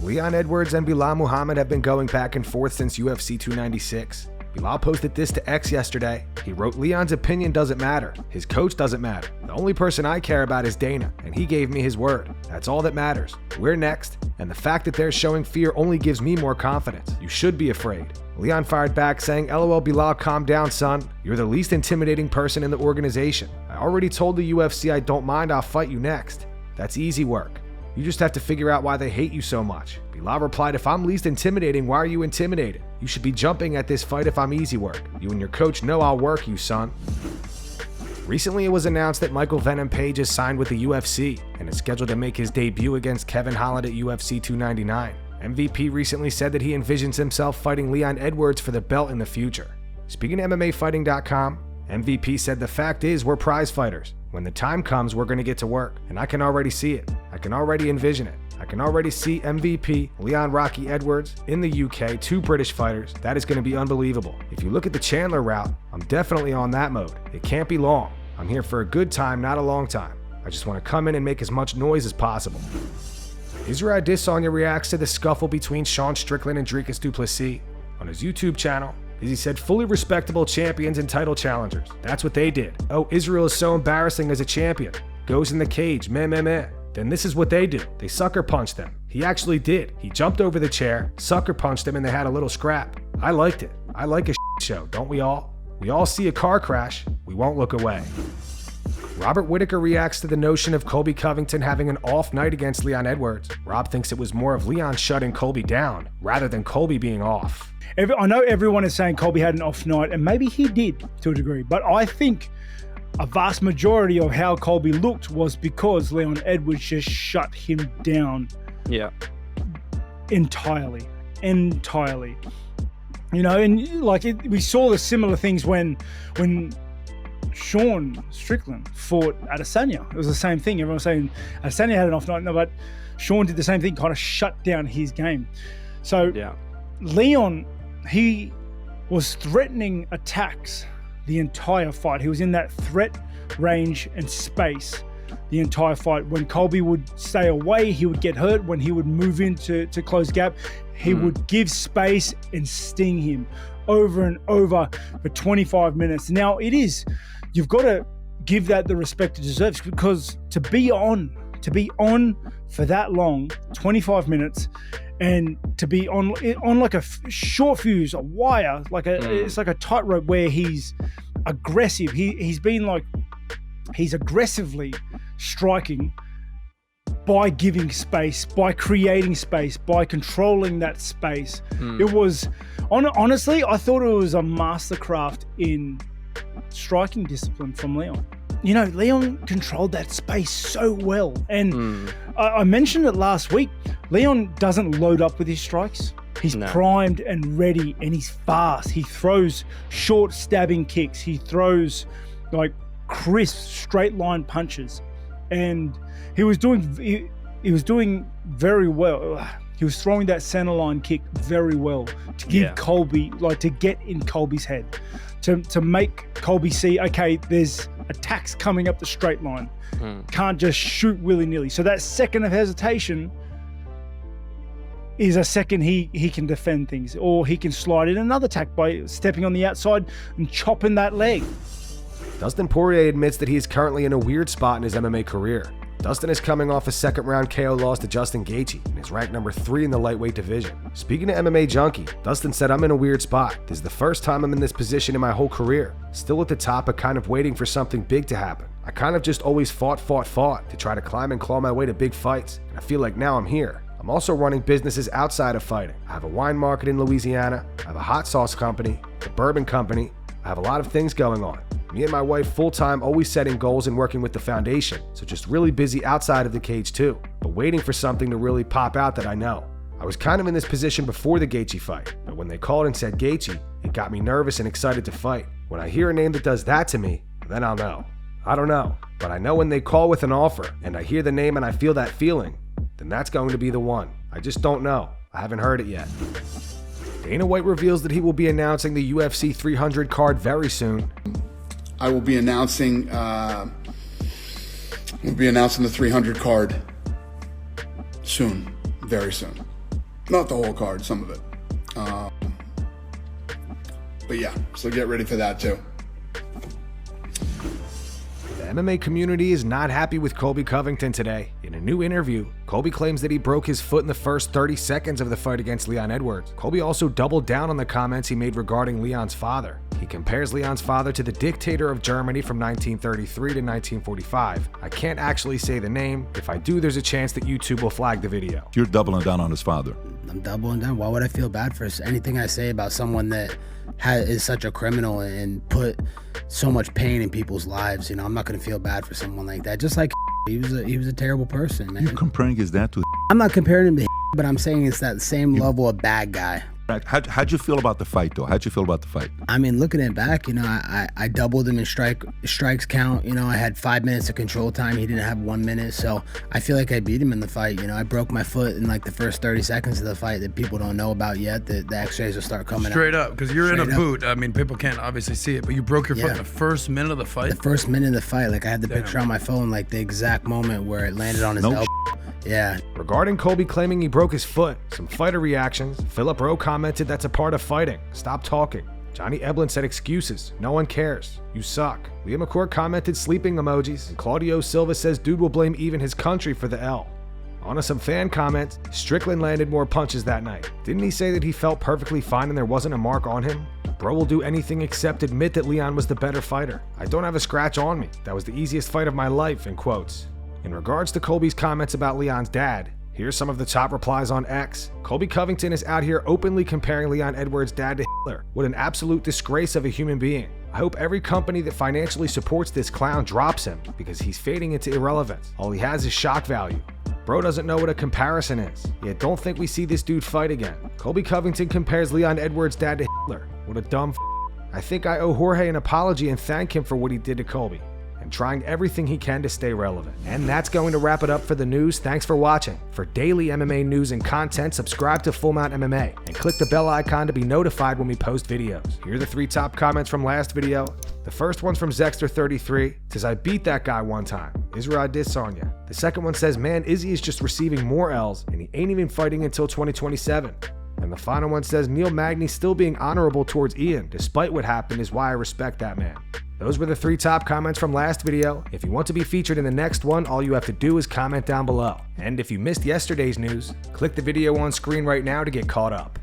Leon Edwards and Belal Muhammad have been going back and forth since UFC 296. Belal posted this to X yesterday. He wrote, "Leon's opinion doesn't matter. His coach doesn't matter. The only person I care about is Dana, and he gave me his word. That's all that matters. We're next, and the fact that they're showing fear only gives me more confidence. You should be afraid." Leon fired back saying, "LOL Belal, calm down, son. You're the least intimidating person in the organization. I already told the UFC I don't mind, I'll fight you next. That's easy work. You just have to figure out why they hate you so much." Belal replied, "If I'm least intimidating, why are you intimidated? You should be jumping at this fight if I'm easy work. You and your coach know I'll work you, son." Recently, it was announced that Michael Venom Page is signed with the UFC and is scheduled to make his debut against Kevin Holland at UFC 299. MVP recently said that he envisions himself fighting Leon Edwards for the belt in the future. Speaking to MMAfighting.com, MVP said, "The fact is, we're prize fighters. When the time comes, we're going to get to work, and I can already see it. I can already envision it. I can already see MVP, Leon Rocky Edwards, in the UK, 2 British fighters. That is going to be unbelievable. If you look at the Chandler route, I'm definitely on that mode. It can't be long. I'm here for a good time, not a long time. I just want to come in and make as much noise as possible." Israel Adesanya reacts to the scuffle between Sean Strickland and Dricus du Plessis on his YouTube channel. As he said, "Fully respectable champions and title challengers. That's what they did. Oh, Israel is so embarrassing as a champion. Goes in the cage, meh meh meh. Then this is what they do. They sucker punched them. He actually did. He jumped over the chair, sucker punched him, and they had a little scrap. I liked it. I like a show, don't we all? We all see a car crash. We won't look away." Robert Whittaker reacts to the notion of Colby Covington having an off night against Leon Edwards. Rob thinks it was more of Leon shutting Colby down rather than Colby being off. I know everyone is saying Colby had an off night, and maybe he did to a degree, but I think a vast majority of how Colby looked was because Leon Edwards just shut him down. Yeah. Entirely. You know, and like we saw the similar things when Sean Strickland fought Adesanya. It was the same thing. Everyone was saying Adesanya had an off night, no, but Sean did the same thing, kind of shut down his game. So yeah. Leon, he was threatening attacks the entire fight. He was in that threat range and space the entire fight. When Colby would stay away, he would get hurt. When he would move into close gap, he would give space and sting him over and over for 25 minutes. Now you've got to give that the respect it deserves, because to be on for that long, 25 minutes, and to be on like a short fuse, a wire, it's like a tightrope where he's aggressive. He's aggressively striking by giving space, by creating space, by controlling that space. It was, honestly, I thought it was a mastercraft in striking discipline from Leon. You know, Leon controlled that space so well. And I mentioned it last week, Leon doesn't load up with his strikes. He's primed and ready, and he's fast. He throws short stabbing kicks. He throws like crisp straight line punches. And he was doing very well. He was throwing that center line kick very well to give Colby, to get in Colby's head, to make Colby see, okay, there's attacks coming up the straight line. Can't just shoot willy-nilly. So that second of hesitation is a second he can defend things, or he can slide in another attack by stepping on the outside and chopping that leg. Dustin Poirier admits that he is currently in a weird spot in his MMA career. Dustin is coming off a second-round KO loss to Justin Gaethje and is ranked number 3 in the lightweight division. Speaking to MMA Junkie, Dustin said, "I'm in a weird spot. This is the first time I'm in this position in my whole career. Still at the top, but kind of waiting for something big to happen. I kind of just always fought to try to climb and claw my way to big fights, and I feel like now I'm here. I'm also running businesses outside of fighting. I have a wine market in Louisiana, I have a hot sauce company, a bourbon company. I have a lot of things going on. Me and my wife full-time, always setting goals and working with the foundation, so just really busy outside of the cage too, but waiting for something to really pop out that I know. I was kind of in this position before the Gaethje fight, but when they called and said Gaethje, it got me nervous and excited to fight. When I hear a name that does that to me, then I'll know. I don't know, but I know when they call with an offer, and I hear the name and I feel that feeling, then that's going to be the one. I just don't know. I haven't heard it yet." Dana White reveals that he will be announcing the UFC 300 card very soon. I will be announcing the 300 card soon, very soon. Not the whole card, some of it. But yeah, so get ready for that too. The MMA community is not happy with Colby Covington today. In a new interview, Colby claims that he broke his foot in the first 30 seconds of the fight against Leon Edwards. Colby also doubled down on the comments he made regarding Leon's father. He compares Leon's father to the dictator of Germany from 1933 to 1945. I can't actually say the name. If I do, there's a chance that YouTube will flag the video. You're doubling down on his father. I'm doubling down. Why would I feel bad for anything I say about someone that is such a criminal and put so much pain in people's lives? You know, I'm not going to feel bad for someone like that. Just like he was a terrible person, man. You're comparing his dad to. I'm not comparing him to, but I'm saying it's that same level of bad guy. How'd you feel about the fight, though? How'd you feel about the fight? I mean, looking at it back, you know, I doubled him in strikes count. You know, I had 5 minutes of control time. He didn't have 1 minute. So I feel like I beat him in the fight. You know, I broke my foot in like the first 30 seconds of the fight that people don't know about yet. The x-rays will start coming straight out. up, because you're in a boot. I mean, people can't obviously see it, but you broke your foot in the first minute of the fight? The first minute of the fight. Like, I had the picture on my phone, like the exact moment where it landed on his elbow. Yeah. Regarding Colby claiming he broke his foot, some fighter reactions. Philip Rowe commented that's a part of fighting. Stop talking. Johnny Eblin said excuses. No one cares. You suck. Liam McCourt commented sleeping emojis. And Claudio Silva says dude will blame even his country for the L. On to some fan comments. Strickland landed more punches that night. Didn't he say that he felt perfectly fine and there wasn't a mark on him? Bro will do anything except admit that Leon was the better fighter. I don't have a scratch on me. That was the easiest fight of my life, in quotes. In regards to Colby's comments about Leon's dad, here's some of the top replies on X. Colby Covington is out here openly comparing Leon Edwards' dad to Hitler. What an absolute disgrace of a human being. I hope every company that financially supports this clown drops him because he's fading into irrelevance. All he has is shock value. Bro doesn't know what a comparison is. Yet don't think we see this dude fight again. Colby Covington compares Leon Edwards' dad to Hitler. What a dumb I think I owe Jorge an apology and thank him for what he did to Colby and trying everything he can to stay relevant. And that's going to wrap it up for the news. Thanks for watching. For daily MMA news and content, subscribe to Full Mount MMA and click the bell icon to be notified when we post videos. Here are the 3 top comments from last video. The first one's from Zexter33. Says, I beat that guy one time. Israel Adesanya. The second one says, man, Izzy is just receiving more L's and he ain't even fighting until 2027. And the final one says, Neil Magny still being honorable towards Ian, despite what happened, is why I respect that man. Those were the 3 top comments from last video. If you want to be featured in the next one, all you have to do is comment down below. And if you missed yesterday's news, click the video on screen right now to get caught up.